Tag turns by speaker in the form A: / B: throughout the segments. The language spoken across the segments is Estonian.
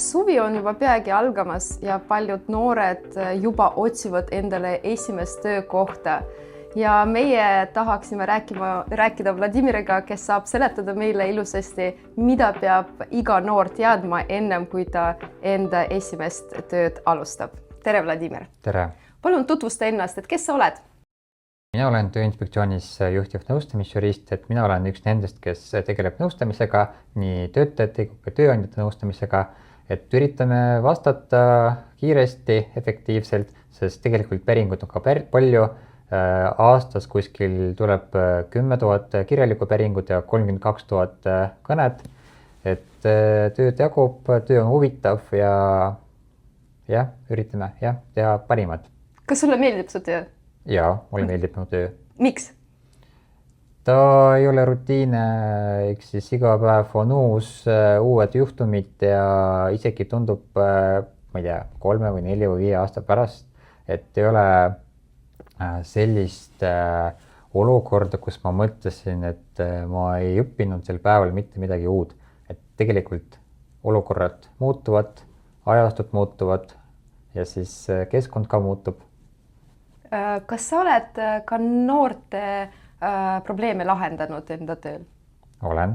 A: Suvi on juba peagi algamas ja paljud noored juba otsivad endale esimest töökohta. Ja meie tahaksime rääkida Vladimiriga, kes saab seletada meile ilusasti, mida peab iga noor teadma ennem, kui ta enda esimest tööd alustab. Tere, Vladimir!
B: Tere!
A: Palun tutvusta ennast, et kes sa oled?
B: Mina olen Tööinspektsioonis juhtiv nõustamisjurist, et mina olen üks nendest, kes tegeleb nõustamisega, nii töötajate kui tööandjate nõustamisega, et üritame vastata kiiresti, efektiivselt, sest tegelikult päringut on ka palju. Aastas kuskil tuleb 10 000 kirjalikku päringut ja 32 000 kõnet. Et tööd jagub, töö on huvitav ja üritame teha parimat.
A: Kas sulle meeldib su töö?
B: Jaa, mulle meeldib mu töö.
A: Miks?
B: Ta ei ole rutiine, eks siis iga päev on uued juhtumid ja isegi tundub, ma ei tea, 3 või 4 või 5 aasta pärast, et ei ole sellist olukorda, kus ma mõtlesin, et ma ei õppinud sel päeval mitte midagi uud. Et tegelikult olukorrad muutuvad, ajastud muutuvad ja siis keskkond ka muutub.
A: Kas sa oled ka noorte probleeme lahendanud enda tööl?
B: Olen.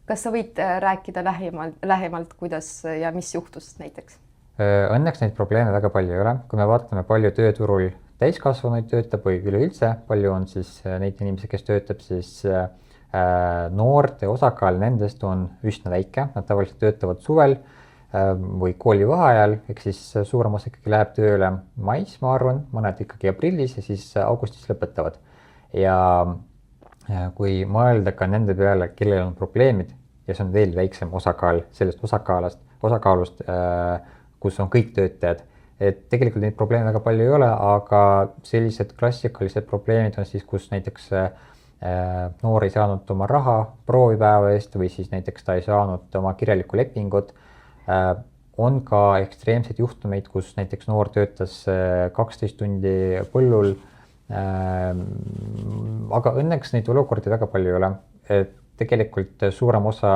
A: Kas sa võid rääkida lähemalt, kuidas ja mis juhtus näiteks?
B: Õnneks neid probleeme väga palju ei ole. Kui me vaatame palju tööturul täiskasvanuid töötab või üleüldse, palju on siis neid inimesi, kes töötab, siis noorte osakaal nendest on üsna väike. Nad tavaliselt töötavad suvel või koolivaheajal, ehk siis suurem osa ikkagi läheb tööle mais, ma arvan, mõned ikkagi aprillis ja siis augustis lõpetavad. Ja kui mõelda ka nende peale, kellel on probleemid ja see on veel väiksem osakaal sellest osakaalust, kus on kõik töötajad, et tegelikult neid probleeme väga palju ei ole, aga sellised klassikalised probleemid on siis, kus näiteks noor ei saanud oma raha proovipäeva eest või siis näiteks ta ei saanud oma kirjalikku lepingut. On ka ekstreemseid juhtumeid, kus näiteks noor töötas 12 tundi põllul, aga õnneks neid olukordi väga palju ei ole. Et tegelikult suurem osa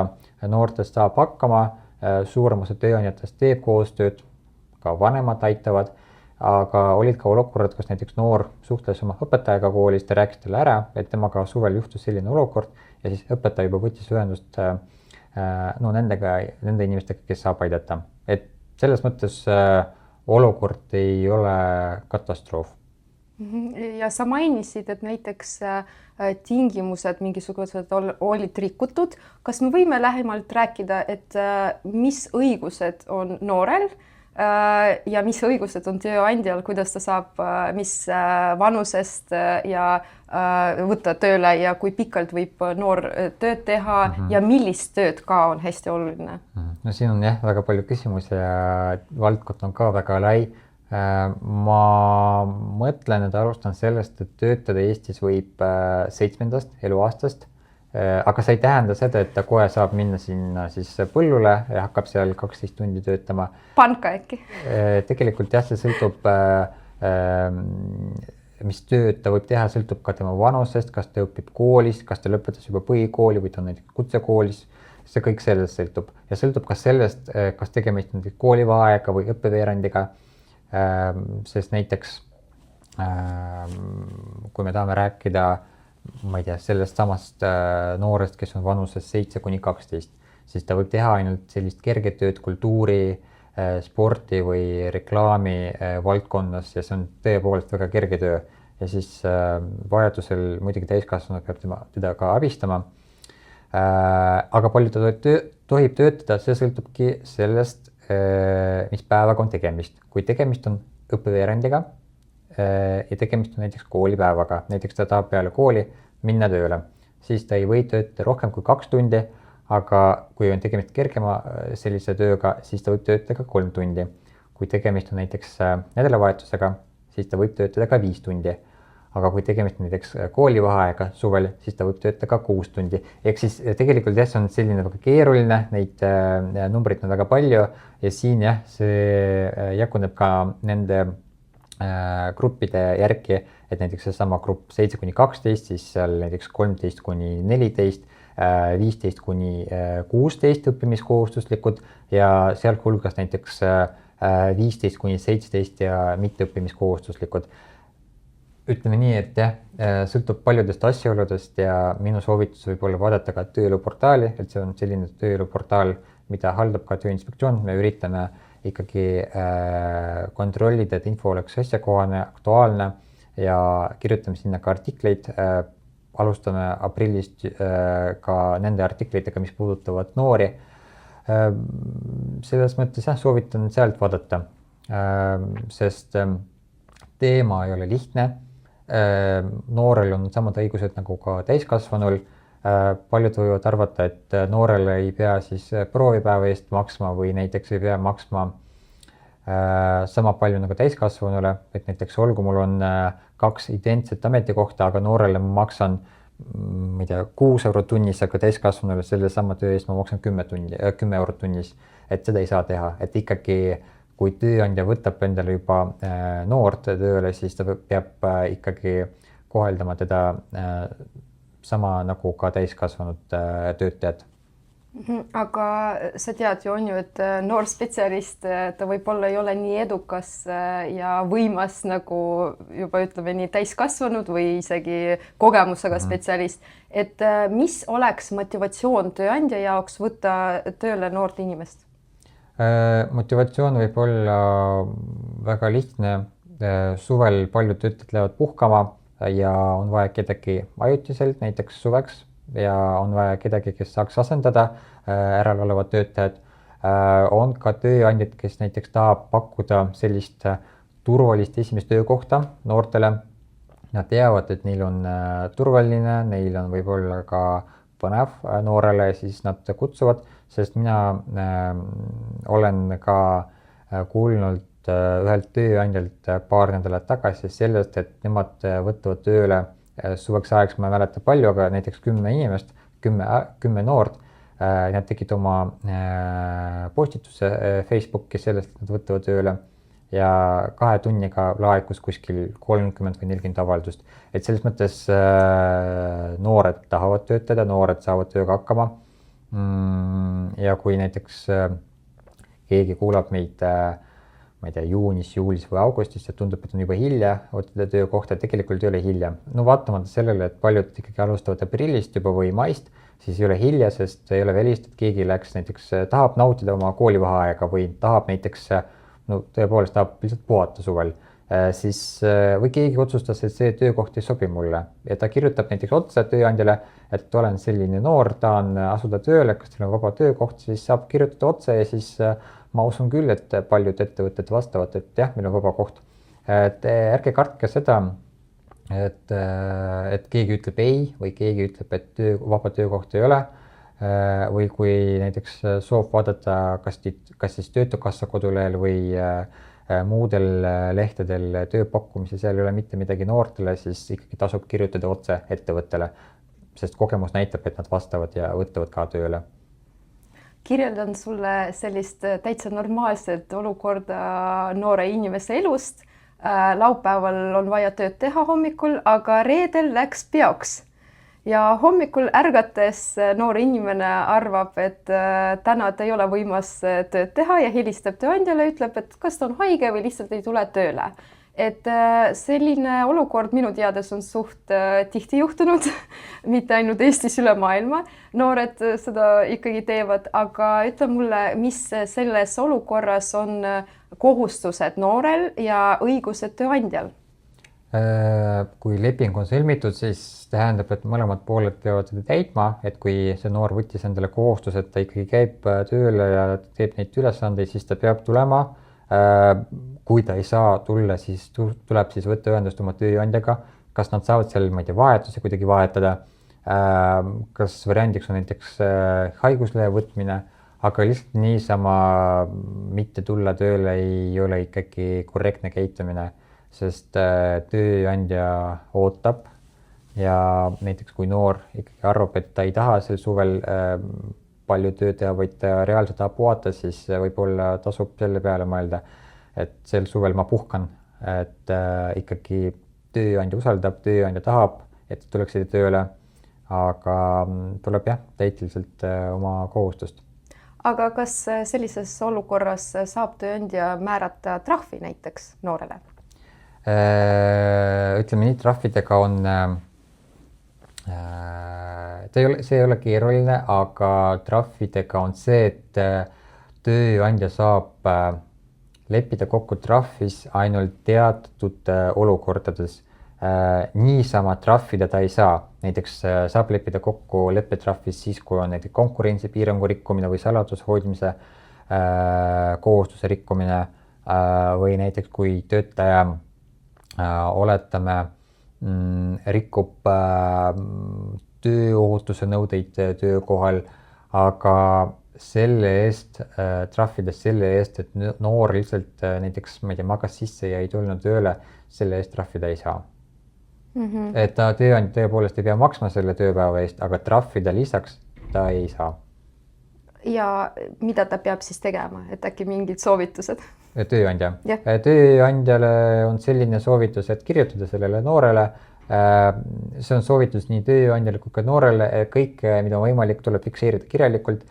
B: noortest saab hakkama, suurem osa tööandjatest teeb koostööd, ka vanemad aitavad, aga olid ka olukorrad, kus näiteks noor suhtles oma õpetajaga koolis, ta rääkis talle ära, et temaga suvel juhtus selline olukord ja siis õpetaja juba võttis ühendust nende inimestega, kes saab aidata. Et selles mõttes olukord ei ole katastroof.
A: Ja sa mainisid, et näiteks tingimused mingisugused olid rikutud. Kas me võime lähemalt rääkida, et mis õigused on noorel ja mis õigused on tööandjal, kuidas ta saab mis vanusest ja võtta tööle ja kui pikalt võib noor tööd teha ja millist tööd ka on hästi oluline?
B: No siin on väga palju küsimusi ja valdkond on ka väga lai. Ma mõtlen, et alustan sellest, et töötada Eestis võib 7. eluaastast, aga see ei tähenda seda, et ta kohe saab minna sinna siis põllule ja hakkab seal 12 tundi töötama.
A: Panka äkki?
B: Tegelikult see sõltub, mis tööd ta võib teha, sõltub ka tema vanusest, kas ta õpib koolis, kas ta lõpetas juba põhikooli või ta on näiteks kutsekoolis. See kõik sellest sõltub ja sõltub ka sellest, kas tegemist on koolivaheaega või õppeveerandiga, sest näiteks kui me tahame rääkida ma ei tea, sellest samast noorest, kes on vanuses 7–12, siis ta võib teha ainult sellist kerget tööd kultuuri, sporti või reklaami valdkonnas ja see on tõepoolest väga kerge töö. Ja siis vajadusel muidugi täiskasvanud peab teda ka abistama. Aga palju ta tohib töötada, see sõltubki sellest, mis päevaga on tegemist. Kui tegemist on õppeveerandiga, ja tegemist on näiteks koolipäevaga, näiteks ta tahab peale kooli minna tööle, siis ta ei või töötada rohkem kui 2 tundi, aga kui on tegemist kergema sellise tööga, siis ta võib töötada ka 3 tundi. Kui tegemist on näiteks nädalavahetusega, siis ta võib töötada ka 5 tundi, aga kui tegemist on näiteks koolivaheaega suvel, siis ta võib töötada ka 6 tundi. Ehk siis tegelikult see on selline väga keeruline, neid numbreid on väga palju ja siin see jaguneb ka nende gruppide järgi, et näiteks see sama grupp 7–12, siis seal näiteks 13–14 15–16 õppimiskohustuslikud ja sealhulgas näiteks 15–17 ja mitteõppimiskohustuslikud. Ütleme nii, et jah, sõltub paljudest asjaoludest ja minu soovitus võib olla vaadata ka tööeluportaali, et see on selline tööeluportaal, mida haldab ka Tööinspektsioon. Me üritame ikkagi kontrollida, et info oleks asjakohane, aktuaalne ja kirjutame sinna ka artikleid. Alustame aprillist ka nende artiklitega, mis puudutavad noori. Selles mõttes soovitan sealt vaadata, sest teema ei ole lihtne. Noorel on samad õigused nagu ka täiskasvanul. Paljud võivad arvata, et noorele ei pea siis proovipäeva eest maksma või näiteks ei pea maksma sama palju nagu täiskasvanule, et näiteks olgu mul on 2 identset ametikohta, aga noorele ma maksan 6 eurot tunnis, aga täiskasvanule selle sama töö eest ma maksan 10 eurot tunnis, et seda ei saa teha, et ikkagi kui tööandja võtab endale juba noort tööle, siis ta peab ikkagi koheldama teda sama nagu ka täiskasvanud töötajad.
A: Aga sa tead ju, on ju, et noor spetsialist, ta võib-olla ei ole nii edukas ja võimas nagu juba ütleme nii täiskasvanud või isegi kogemusega spetsialist. Et mis oleks motivatsioon tööandja jaoks võtta tööle noort inimest?
B: Motivatsioon võib olla väga lihtne. Suvel paljud töötajad lähevad puhkama ja on vaja kedagi ajutiselt, näiteks suveks, ja on vaja kedagi, kes saaks asendada äral olevad töötajad. On ka tööandjad, kes näiteks tahab pakkuda sellist turvalist esimest töökohta noortele. Nad teavad, et neil on turvaline, neil on võib-olla ka põnev noorele, siis nad kutsuvad, sest mina olen ka kuulnud ühelt tööandjalt paar nädalat tagasi sellest, et nemad võtavad tööle suveks ajaks, ma ei mäleta palju, aga näiteks 10 inimest, 10 noort. Nad tegid oma postituse Facebooki sellest, et nad võtavad tööle ja 2 tunniga laekus kuskil 30 või 40 avaldust. Et selles mõttes noored tahavad töötada, noored saavad tööga hakkama. Ja kui näiteks keegi kuulab meid ma ei tea, juunis, juulis või augustis, et tundub, et on juba hilja otsida töökohta, tegelikult ei ole hilja. No vaatamata sellele, et paljud ikkagi alustavad aprillist juba või maist, siis ei ole hilja, sest ei ole välist, et keegi läks näiteks, tahab nautida oma koolivaheaega või tahab näiteks, no tõepoolest tahab lihtsalt puhata suvel, siis või keegi otsustas, et see töökoht ei sobi mulle ja ta kirjutab näiteks otse tööandjale, et olen selline noor, tahan asuda tööle, kas teil on vaba töökoht, siis saab kirjutada otse ja siis ma usun küll, et paljud ettevõtted vastavad, et jah, meil on vaba koht. Et ärge kartke seda, et keegi ütleb ei või keegi ütleb, et vaba töökoht ei ole. Või kui näiteks soov vaadata, kas siis Töötukassa kodulehel või muudel lehtedel tööpakkumise, seal ei ole mitte midagi noortele, siis ikkagi tasub kirjutada otse ettevõttele, sest kogemus näitab, et nad vastavad ja võtavad ka tööle.
A: Kirjeldan sulle sellist täitsa normaalset olukorda noore inimese elust. Laupäeval on vaja tööd teha hommikul, aga reedel läks peoks. Ja hommikul ärgates noor inimene arvab, et täna ta ei ole võimas tööd teha ja helistab tööandjale, ütleb, et kas ta on haige või lihtsalt ei tule tööle. Et selline olukord minu teades on suht tihti juhtunud, mitte ainult Eestis, üle maailma. Noored seda ikkagi teevad, aga ütle mulle, mis selles olukorras on kohustused noorel ja õigused tööandjal?
B: Kui leping on sõlmitud, siis tähendab, et mõlemad pooled peavad seda täitma, et kui see noor võttis endale kohustus, et ta ikkagi käib tööle ja teeb neid ülesandeid, siis ta peab tulema. Kui ta ei saa tulla, siis tuleb siis võtta ühendust oma tööandjaga, kas nad saavad seal vahetuse kuidagi vahetada, kas variandiks on näiteks haiguslehe võtmine, aga lihtsalt niisama mitte tulla tööle ei ole ikkagi korrektne käitumine, sest tööandja ootab ja näiteks kui noor ikkagi arvab, et ta ei taha sel suvel palju tööd teha, vaid ta reaalselt tahab puhata, siis võib-olla tasub selle peale mõelda, et sel suvel ma puhkan, et ikkagi tööandja usaldab, tööandja tahab, et tuleksid tööle, aga tuleb jah, täita lihtsalt oma kohustust.
A: aga kas sellises olukorras saab tööandja määrata trahvi näiteks noorele?
B: Ütleme nii, trahvidega on, see ei ole keeruline, aga trahvidega on see, et tööandja saab leppida kokku trahvis ainult teatud olukordades. Niisama trahvida ta ei saa. Näiteks saab leppida kokku leppetrahvis siis, kui on näiteks konkurentsipiirangu rikkumine või saladuse hoidmise kohustuse rikkumine või näiteks kui töötaja oletame rikub tööohutuse nõudeid töökohal, aga selle eest, trahvides selle eest, et noor lihtsalt näiteks, ma ei tea, magas sisse ja ei tulnud tööle, selle eest trahvida ei saa. Et ta tööandja tõepoolest ei pea maksma selle tööpäeva eest, aga trahvida lisaks ta ei saa.
A: Ja mida ta peab siis tegema, et äkki mingid soovitused?
B: Tööandja.
A: Yeah.
B: Tööandjale on selline soovitus, et kirjutada sellele noorele. See on soovitus nii tööandjale kui ka noorele. Kõik, mida võimalik, tuleb fikseerida kirjalikult.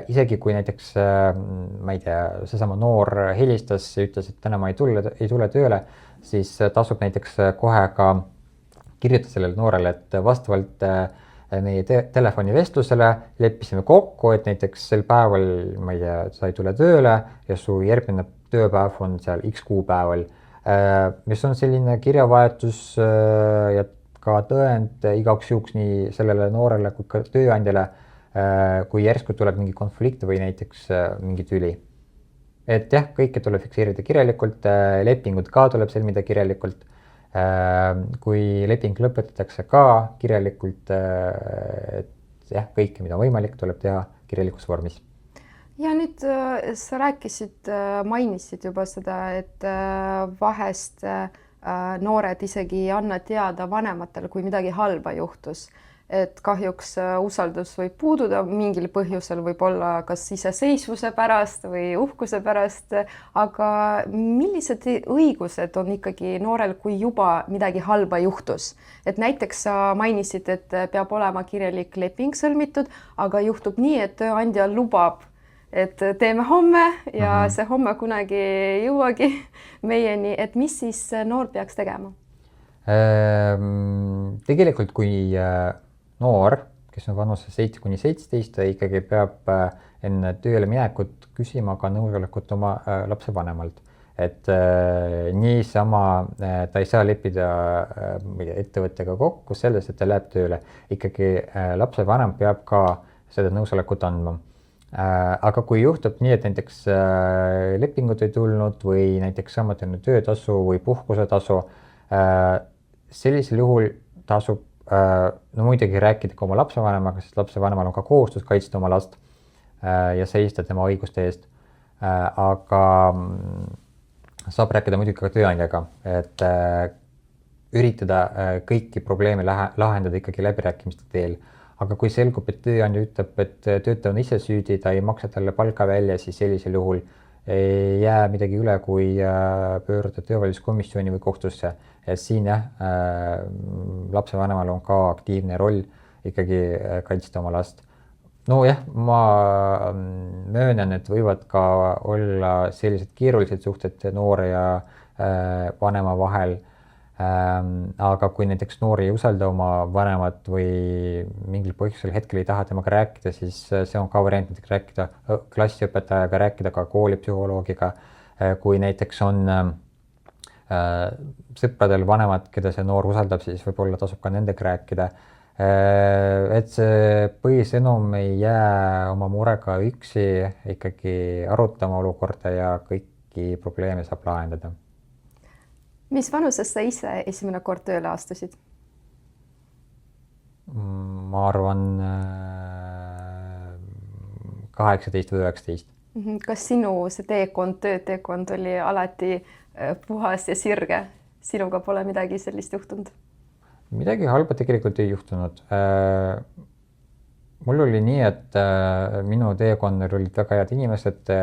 B: Isegi kui näiteks, ma ei tea, seesama noor helistas ja ütles, et täna ma ei tule tööle, siis tasub näiteks kohe ka kirjutada sellele noorele, et vastavalt meie telefonivestlusele leppisime kokku, et näiteks sel päeval, ma ei tea, sa ei tule tööle ja su järgmine tööpäev on seal X kuupäeval, mis on selline kirjavahetus ja ka tõend igaks juhuks nii sellele noorele kui ka tööandjale, kui järsku tuleb mingi konflikt või näiteks mingi tüli. Et jah, kõike tuleb fikseerida kirjalikult, lepingud ka tuleb sõlmida kirjalikult. Kui leping lõpetatakse ka kirjalikult, et jah, kõike, mida võimalik, tuleb teha kirjalikus vormis.
A: Ja nüüd sa rääkisid, mainisid juba seda, et vahest noored isegi ei anna teada vanematele, kui midagi halba juhtus. Et kahjuks usaldus võib puududa mingil põhjusel, võib olla kas iseseisvuse pärast või uhkuse pärast, aga millised õigused on ikkagi noorel, kui juba midagi halba juhtus? Et näiteks sa mainisid, et peab olema kirjalik leping sõlmitud, aga juhtub nii, et tööandja lubab, et teeme homme ja see homme kunagi ei jõuagi meieni, et mis siis noor peaks tegema?
B: Tegelikult kui noor, kes on vanuses 7–17, ta ikkagi peab enne tööle minekut küsima ka nõusolekut oma lapsevanemalt. Et niisama ta ei saa leppida ettevõttega kokku selles, et ta läheb tööle. Ikkagi lapsevanem peab ka seda nõusolekut andma. Aga kui juhtub nii, et näiteks lepingut ei tulnud või näiteks saamata töötasu või puhkusetasu, sellisel juhul tasub no muidugi rääkida ka oma lapsevanemaga, sest lapsevanemal on ka kohustus kaitsta oma last ja seista tema õiguste eest. Aga saab rääkida muidugi ka tööandjaga, et üritada kõiki probleeme lahendada ikkagi läbirääkimiste teel. Aga kui selgub, et tööandja ütleb, et töötaja on ise süüdi, ta ei maksa talle palka välja, siis sellisel juhul ei jää midagi üle, kui pöörduda töövaidluskomisjoni või kohtusse. Ja siin jah, lapsevanemal on ka aktiivne roll ikkagi kaitsta oma last. No jah, ma möönen, et võivad ka olla sellised keerulised suhted noore ja vanema vahel. Aga kui näiteks noor ei usalda oma vanemat või mingil põhjusel hetkel ei taha temaga rääkida, siis see on ka variant näiteks rääkida klassiõpetajaga, rääkida ka koolipsühholoogiga, kui näiteks on sõpradel vanemad, keda see noor usaldab, siis võib-olla tasub ka nendega rääkida. Et see põhisõnum ei jää oma murega üksi, ikkagi arutama olukorda ja kõiki probleeme saab lahendada.
A: Mis vanuses sa ise esimene kord tööle astusid?
B: Ma arvan 18 või 19.
A: Kas sinu see tööteekond oli alati puhas ja sirge? Sinuga pole midagi sellist juhtunud?
B: Midagi halba tegelikult ei juhtunud. Mul oli nii, et minu teekonnal olid väga head inimesed,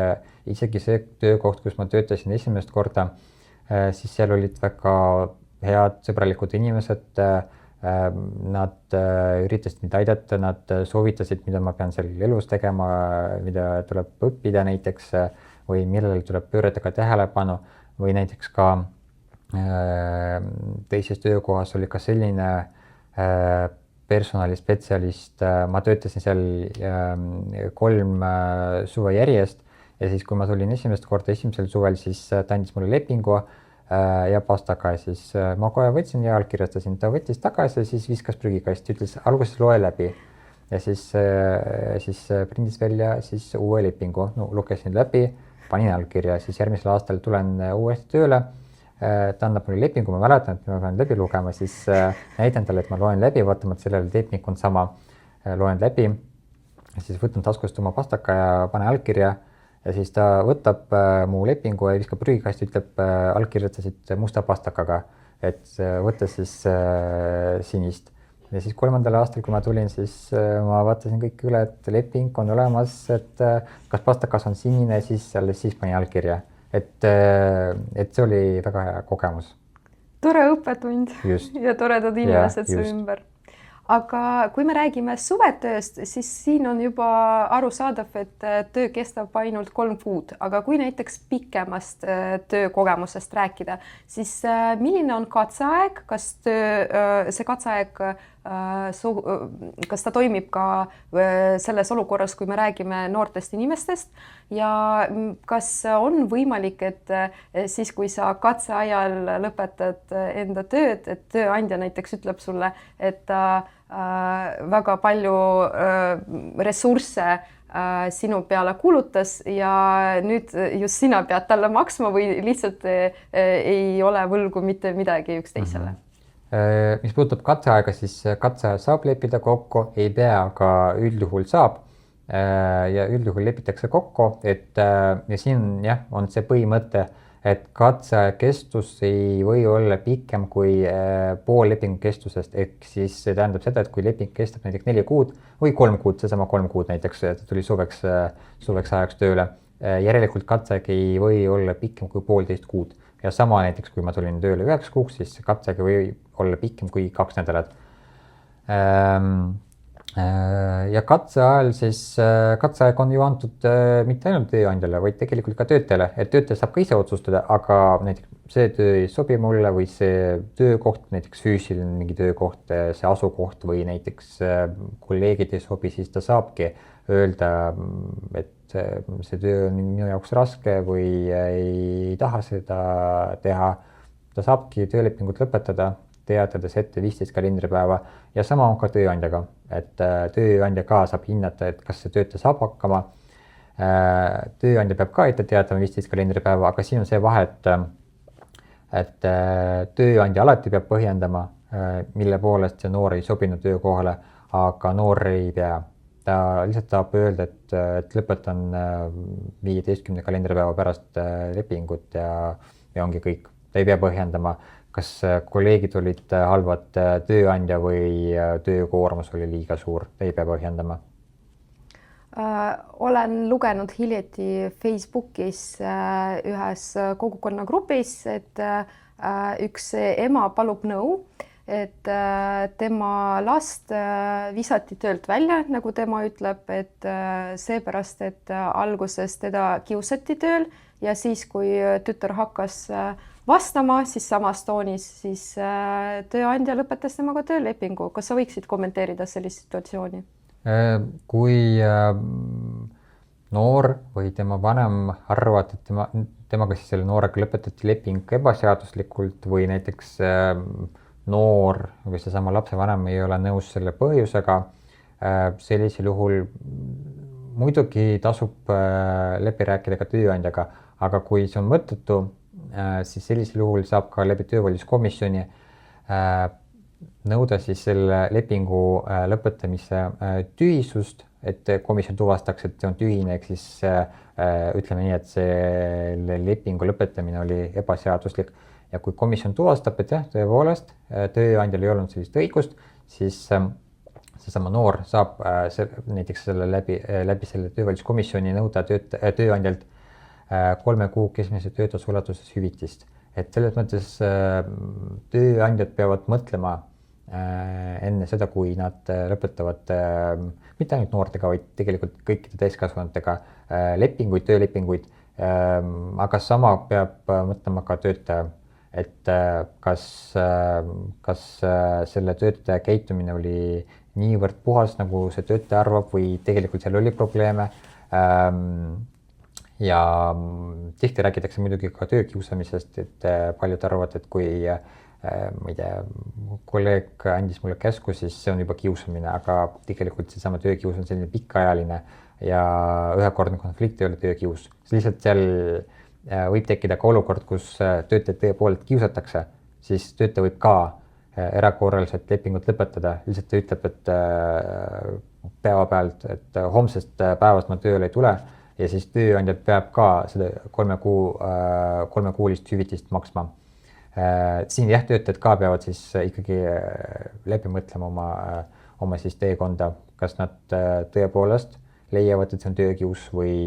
B: isegi see töökoht, kus ma töötasin esimest korda, siis seal olid väga head sõbralikud inimesed, Nad üritasid mind aidata, nad soovitasid, mida ma pean seal elus tegema, mida tuleb õppida näiteks või millele tuleb pöörata ka tähelepanu või näiteks ka teises töökohas oli ka selline personalispetsialist, ma töötasin seal 3 suve järjest ja siis, kui ma tulin esimest korda esimesel suvel, siis ta andis mulle lepingu ja pastaka ja siis ma kohe võtsin ja allkirjastasin, ta võttis tagasi ja siis viskas prügikasti, ütles alguses loe läbi ja siis prindis välja siis uue lepingu, no lugesin läbi, panin allkirja, siis järgmisel aastal tulen uuesti tööle, ta annab mulle lepingu, ma mäletan, et ma pean läbi lugema, siis näitan talle, et ma loen läbi, vaatamata sellele leping on sama, loen läbi, siis võtan taskust oma pastaka ja panen allkirja ja siis ta võtab mu lepingu ja viskab prügikasti, ütleb, allkirjatasid musta pastakaga, et võtta siis sinist. Ja siis 3. aastal, kui ma tulin, siis ma vaatasin kõik üle, et leping on olemas, et kas pastakas on sinine, siis alles siis panin allkirja. Et see oli väga hea kogemus.
A: Tore õppetund ja toredad inimesed su ümber. Aga kui me räägime suvetööst, siis siin on juba arusaadav, et töö kestab ainult 3 kuud, aga kui näiteks pikemast töökogemusest rääkida, siis milline on katseaeg, kas see katseaeg, kas ta toimib ka selles olukorras, kui me räägime noortest inimestest ja kas on võimalik, et siis, kui sa katseajal lõpetad enda tööd, et tööandja näiteks ütleb sulle, et väga palju ressursse sinu peale kulutas ja nüüd just sina pead talle maksma või lihtsalt ei ole võlgu mitte midagi üksteisele?
B: Mis puudutab katseaega, siis katseaja saab leppida kokku, ei pea, aga üldjuhul saab ja üldjuhul lepitakse kokku, et ja siin on see põhimõte, et katseaja kestus ei või olla pikem kui pool lepingu kestusest, ehk siis see tähendab seda, et kui leping kestab näiteks 4 kuud või 3 kuud, seesama 3 kuud näiteks, ta tuli suveks ajaks tööle, järelikult katseaeg ei või olla pikem kui 1,5 kuud ja sama näiteks, kui ma tulin tööle 9 kuuks, siis katseaeg ei või olla pikem kui 2 nädalat. Ja katseajal siis, katseaeg on ju antud mitte ainult tööandjale, vaid tegelikult ka töötajale, et töötaja saab ka ise otsustada, aga näiteks see töö ei sobi mulle või see töökoht, näiteks füüsiline mingi töökoht, see asukoht või näiteks kolleegid ei sobi, siis ta saabki öelda, et see töö on minu jaoks raske või ei taha seda teha. Ta saabki töölepingut lõpetada, teatades ette 15 kalendripäeva ja sama on ka tööandjaga, et tööandja ka saab hinnata, et kas see töötaja saab hakkama. Tööandja peab ka ette teatama 15 kalendripäeva, aga siin on see vahe, et tööandja alati peab põhjendama, mille poolest see noor ei sobinud töökohale, aga noor ei pea. Ta lihtsalt saab öelda, et lõpetan 15 kalendripäeva pärast lepingut ja ongi kõik. Ta ei pea põhjendama, kas kolleegid olid halvad, tööandja või töökoormus oli liiga suur, ei pea põhjendama.
A: Olen lugenud hiljati Facebookis ühes kogukonnagrupis, et üks ema palub nõu, et tema last visati töölt välja, nagu tema ütleb, et seepärast, et alguses teda kiusati tööl ja siis, kui tütar hakkas vastama, siis samas toonis, siis tööandja lõpetas temaga töölepingu. Kas sa võiksid kommenteerida sellist situatsiooni?
B: Kui noor või tema vanem arvad, et temaga siis selle noorega lõpetati leping ebaseaduslikult või näiteks noor või seesama lapsevanem ei ole nõus selle põhjusega, sellisel juhul muidugi tasub läbi rääkida ka tööandjaga, aga kui see on mõttetu, siis sellisel juhul saab ka läbi töövaidluskomisjoni nõuda siis selle lepingu lõpetamise tühisust, et komisjon tuvastaks, et see on tühine, ehk siis ütleme nii, et selle lepingu lõpetamine oli ebaseaduslik ja kui komisjon tuvastab, et jah, tõepoolest tööandjal ei olnud sellist õigust, siis seesama noor saab näiteks selle läbi selle töövaidluskomisjoni nõuda tööandjalt 3 kuu keskmise töötasu ulatuses hüvitist. Et selles mõttes tööandjad peavad mõtlema, enne seda, kui nad lõpetavad mitte ainult noortega, vaid tegelikult kõikide täiskasvanutega töölepinguid. Aga sama peab mõtlema ka töötaja, et kas selle töötaja käitumine oli niivõrd puhas, nagu see töötaja arvab või tegelikult seal oli probleeme. Ja tihti räägitakse muidugi ka töökiusamisest, et paljud arvavad, et kui ma ei tea, kolleeg andis mulle käsku, siis see on juba kiusamine, aga tegelikult seesama töökius on selline pikaajaline ja ühekordne konflikt ei ole töökius. Lihtsalt seal võib tekkida ka olukord, kus töötajad tõepoolest kiusatakse, siis töötaja võib ka erakorraliselt lepingut lõpetada. Lihtsalt ta ütleb, et päevapealt, et homsest päevast ma tööle ei tule ja siis tööandja peab ka seda 3 kuulist hüvitist maksma. Siin jah, töötajad ka peavad siis ikkagi läbi mõtlema oma siis teekonda, kas nad tõepoolest leiavad, et see on töökius või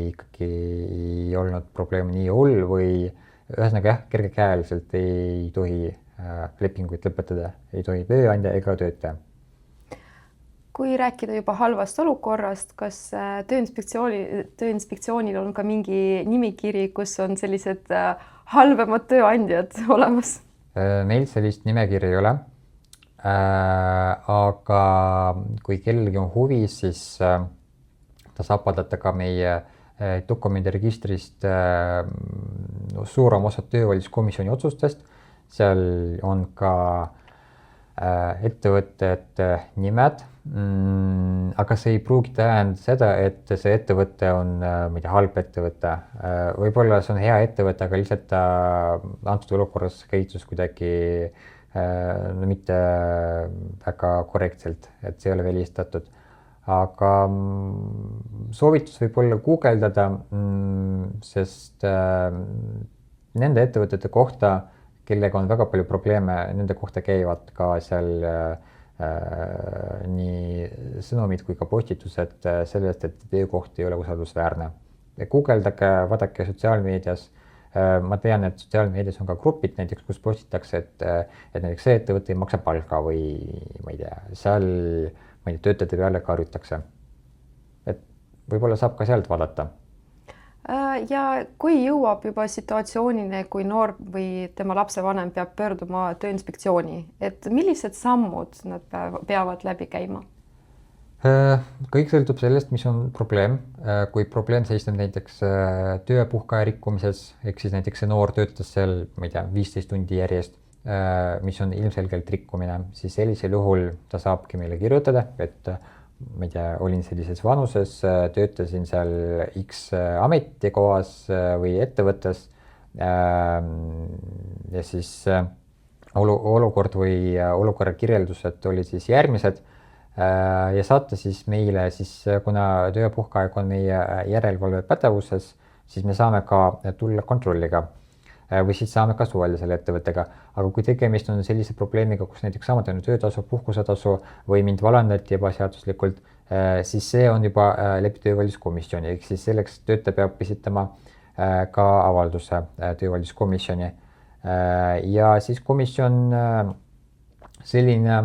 B: ikkagi ei olnud probleem nii hull või ühesõnaga jah, kergekäeliselt ei tohi lepinguid lõpetada, ei tohi tööandja ega töötaja.
A: Kui rääkida juba halvast olukorrast, kas tööinspektsioonil on ka mingi nimikiri, kus on sellised halvemad tööandjad olemas?
B: Meil sellist nimekiri ei ole. Aga kui kellelgi on huvi, siis ta saab vaadata ka meie dokumendiregistrist suurem osa töövaidluskomisjoni otsustest. Seal on ka ettevõtete nimed, aga see ei pruugi tähendada seda, et see ettevõte on halb ettevõte. Võib-olla see on hea ettevõte, aga lihtsalt ta antud olukorras käitus kuidagi mitte väga korrektselt, et see ei ole välistatud. Aga soovitus võib olla guugeldada, sest nende ettevõtete kohta, kellega on väga palju probleeme, nende kohta käivad ka seal nii sõnumid kui ka postitused sellest, et töökoht ei ole usaldusväärne. Guugeldage, vaadake sotsiaalmeedias. Ma tean, et sotsiaalmeedias on ka grupid näiteks, kus postitakse, et näiteks see ettevõte ei maksa palka või ma ei tea, seal töötajate peale karjutakse. Et võib-olla saab ka sealt vaadata.
A: Ja kui jõuab juba situatsioonini, kui noor või tema lapsevanem peab pöörduma tööinspektsiooni, et millised sammud nad peavad läbi käima?
B: Kõik sõltub sellest, mis on probleem. Kui probleem seisneb näiteks tööpuhkaja rikkumises, ehk siis näiteks see noor töötas seal, ma ei tea, 15 tundi järjest, mis on ilmselgelt rikkumine, siis sellisel juhul ta saabki meile kirjutada, et ma ei tea, olin sellises vanuses, töötasin seal X ametikohas või ettevõttes ja siis olukord või olukorra kirjeldused olid siis järgmised ja saata siis meile, siis kuna tööpuhkeaeg on meie järelevalve pädevuses, siis me saame ka tulla kontrolliga või siis saame ka suhelda selle ettevõttega. Aga kui tegemist on sellise probleemiga, kus näiteks saamata töötasu, puhkusetasu või mind vallandati ebaseaduslikult, siis see on juba läbi töövaidluskomisjoni, ehk siis selleks töötaja peab esitama ka avalduse töövaidluskomisjoni. Ja siis komisjon selline,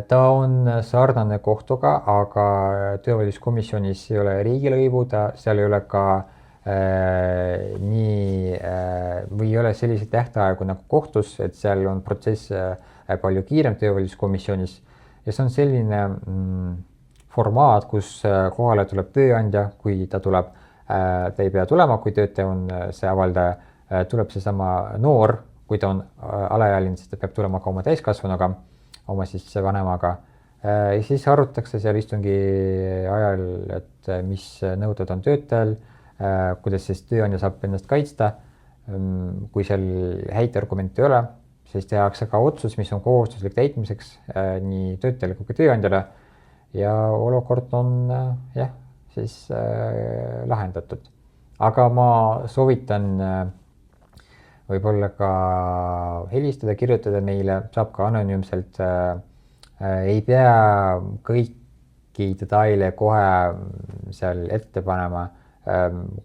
B: ta on sarnane kohtuga, aga töövaidluskomisjonis ei ole riigilõivuda, seal ei ole ka või ei ole selliseid tähtaegu nagu kohtus, et seal on protsess palju kiirem töövaidluskomisjonis ja see on selline formaat, kus kohale tuleb tööandja, kui ta tuleb, ta ei pea tulema, kui töötaja on see avaldaja, tuleb seesama noor, kui ta on alaealine, siis ta peab tulema ka oma täiskasvanuga, oma siis vanemaga ja siis arutatakse seal istungi ajal, et mis nõuded on töötajal, kuidas siis tööandja saab ennast kaitsta. Kui seal häid argumente ei ole, siis tehakse ka otsus, mis on kohustuslik täitmiseks nii töötajale kui ka tööandjale ja olukord on siis lahendatud. Aga ma soovitan võib-olla ka helistada, kirjutada meile, saab ka anonüümselt. Ei pea kõiki detaile kohe seal ette panema.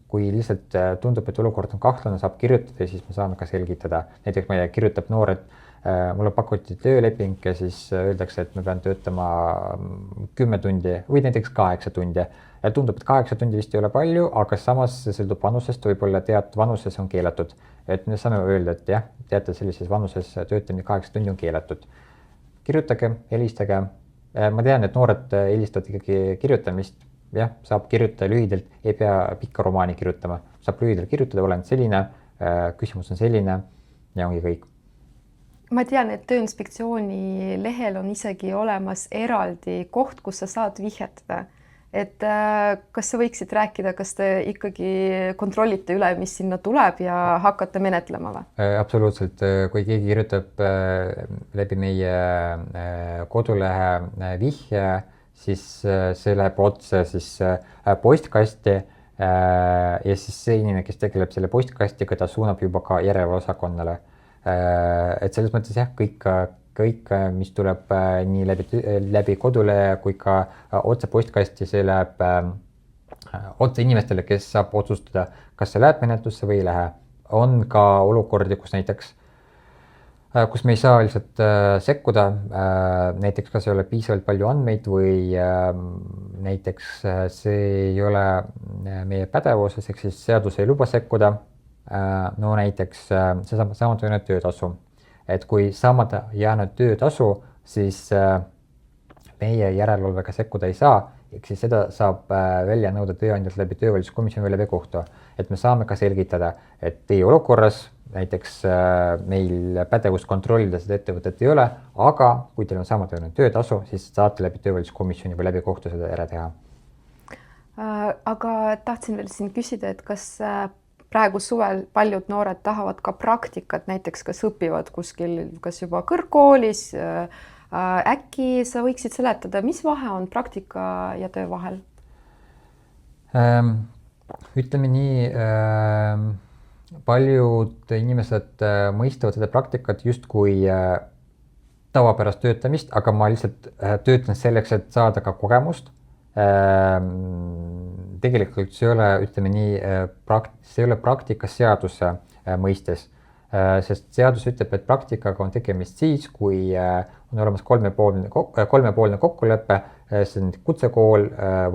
B: Kui lihtsalt tundub, et olukord on kahtlane, saab kirjutada ja siis me saame ka selgitada. Näiteks ma kirjutab noor, et mulle pakuti tööleping ja siis öeldakse, et ma pean töötama 10 tundi või näiteks 8 tundi. Ja tundub, et 8 tundi vist ei ole palju, aga samas see sõltub vanusest, võib-olla teatud vanuses on keelatud. Et me saame öelda, et jah, teate sellises vanuses töötamine 8 tundi on keelatud. Kirjutage, helistage. Ma tean, et noored helistavad ikkagi kirjutamist. Jah, saab kirjutada lühidalt, ei pea pikka romaani kirjutama. Saab lühidalt kirjutada, olen selline, küsimus on selline ja ongi kõik.
A: Ma tean, et Tööinspektsiooni lehel on isegi olemas eraldi koht, kus sa saad vihjetada. Et kas sa võiksid rääkida, kas te ikkagi kontrollite üle, mis sinna tuleb ja hakkate menetlema või?
B: Absoluutselt. Kui keegi kirjutab läbi meie kodulehe vihje, siis see läheb otse siis postkasti ja siis see inimene, kes tegeleb selle postkastiga, ta suunab juba ka järelevalveosakonnale. Et selles mõttes jah, kõik, mis tuleb nii läbi kodulehe kui ka otse postkasti, see läheb otse inimestele, kes saab otsustada, kas see läheb menetlusse või ei lähe. On ka olukordi, kus näiteks, kus me ei saa lihtsalt sekkuda, näiteks kas ei ole piisavalt palju andmeid või näiteks see ei ole meie pädevuses, ehk siis seadus ei luba sekkuda. No näiteks see saamata jäänud töötasu. Et kui saamata jäänud töötasu, siis meie järelevalvega sekkuda ei saa, ehk siis seda saab välja nõuda tööandjalt läbi töövaidluskomisjoni või läbi kohtu. Et me saame ka selgitada, et teie olukorras näiteks meil pädevust kontrollida seda ettevõtet ei ole, aga kui teil on saamata jäänud töötasu, siis saate läbi töövaidluskomisjoni või läbi kohtu seda ära teha.
A: Aga tahtsin veel siin küsida, et kas praegu suvel paljud noored tahavad ka praktikat, näiteks kas õpivad kuskil, kas juba kõrgkoolis, äkki sa võiksid seletada, mis vahe on praktika ja töö vahel?
B: Ütleme nii, paljud inimesed mõistavad seda praktikat just kui tavapärast töötamist, aga ma lihtsalt töötan selleks, et saada ka kogemust. Tegelikult see ei ole, ütleme nii, see ei ole praktika seaduse mõistes, sest seadus ütleb, et praktikaga on tegemist siis, kui on olemas kolmepoolne kokkulepe, see on kutsekool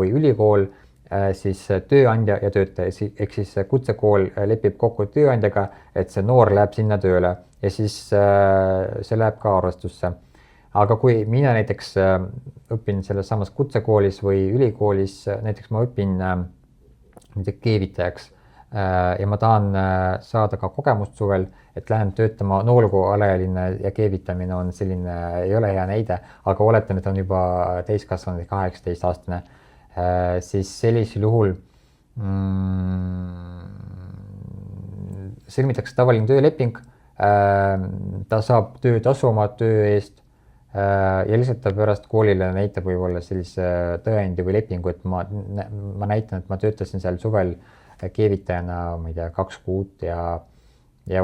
B: või ülikool, siis tööandja ja töötaja, ehk siis kutsekool lepib kokku tööandjaga, et see noor läheb sinna tööle ja siis see läheb ka arvestusse. Aga kui mina näiteks õpin selles samas kutsekoolis või ülikoolis, näiteks ma õpin keevitajaks ja ma tahan saada ka kogemust suvel, et lähen töötama, noolgu alaealine ja keevitamine on selline, ei ole hea näide, aga oletame, et on juba täiskasvanud 18-aastane, siis sellisel juhul sõlmitakse tavaline tööleping, ta saab töötasu oma töö eest ja lihtsalt ta pärast koolile näitab võib-olla sellise tõendi või lepingu, et ma näitan, et ma töötasin seal suvel keevitajana, ma ei tea, 2 kuud ja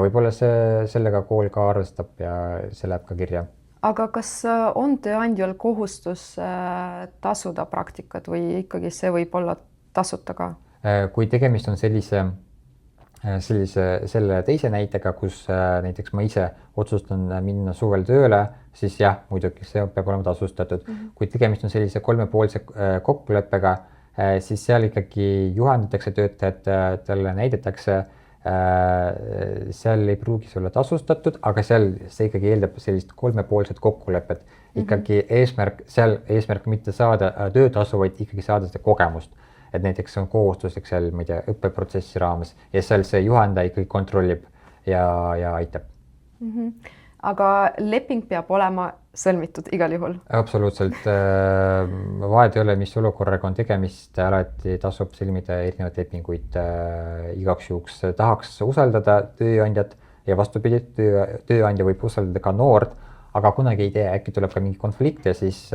B: võib-olla sellega kool ka arvestab ja see läheb ka kirja.
A: Aga kas on tööandjal kohustus tasuda praktikat või ikkagi see võib olla tasuta ka?
B: Kui tegemist on selle teise näitega, kus näiteks ma ise otsustan minna suvel tööle, siis jah, muidugi see peab olema tasustatud. Kui tegemist on sellise kolmepoolse kokkuleppega, siis seal ikkagi juhendatakse töötajat, talle näidatakse, seal ei pruugi see olla tasustatud, aga seal see ikkagi eeldab sellist kolmepoolset kokkulepet. Ikkagi eesmärk mitte saada töötasu, vaid ikkagi saada seda kogemust. Et näiteks on kohustuslik seal, ma ei tea, õppeprotsessi raames ja seal see juhendaja ikkagi kontrollib ja aitab.
A: Aga leping peab olema sõlmitud igal juhul?
B: Absoluutselt. Vahet ei ole, mis olukorraga on tegemist, alati tasub sõlmida erinevaid lepinguid igaks juhuks. Tahaks usaldada tööandjat ja vastupidi, tööandja võib usaldada ka noort, aga kunagi ei tea, äkki tuleb ka mingi konflikt ja siis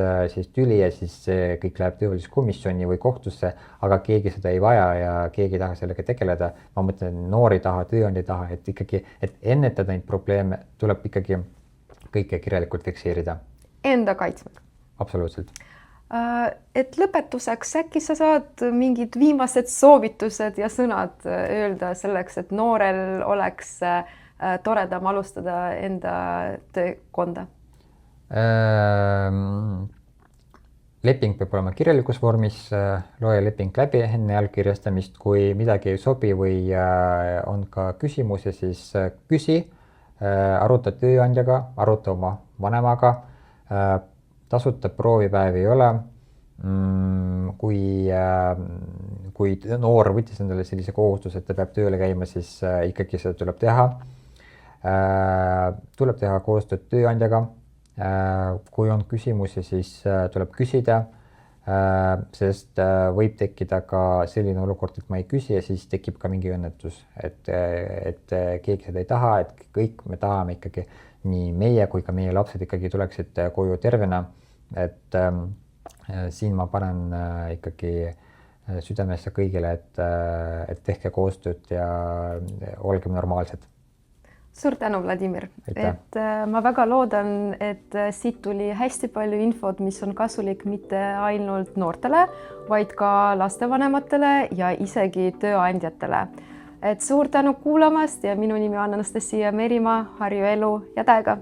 B: tüli ja siis kõik läheb töövaidluskomisjoni või kohtusse, aga keegi seda ei vaja ja keegi ei taha sellega tegeleda. Ma mõtlen, noor ei taha, tööandja ei taha, et ikkagi, et ennetada neid probleeme, tuleb ikkagi kõike kirjalikult fikseerida.
A: Enda kaitsmine.
B: Absoluutselt.
A: Et lõpetuseks, äkki sa saad mingid viimased soovitused ja sõnad öelda selleks, et noorel oleks toredam alustada enda töökonda?
B: Leping peab olema kirjalikus vormis, loe leping läbi enne allkirjastamist, kui midagi ei sobi või on ka küsimusi, siis küsi, aruta tööandjaga, aruta oma vanemaga, tasuta proovipäevi ei ole. Kui noor võttis endale sellise kohustuse, et ta peab tööle käima, siis ikkagi seda tuleb teha. Tuleb teha koostööd tööandjaga. Kui on küsimusi, siis tuleb küsida, sest võib tekkida ka selline olukord, et ma ei küsi ja siis tekib ka mingi õnnetus, et keegi seda ei taha, et kõik me tahame ikkagi, nii meie kui ka meie lapsed ikkagi tuleksid koju tervena, et siin ma panen ikkagi südamesse kõigile, et tehke koostööd ja olgem normaalsed.
A: Suur tänu, Vladimir.
B: Aitäh.
A: Et ma väga loodan, et siit tuli hästi palju infot, mis on kasulik mitte ainult noortele, vaid ka lastevanematele ja isegi tööandjatele. Et suur tänu kuulamast ja minu nimi on Anastasia Merimaa, Harju Elu ja Täega!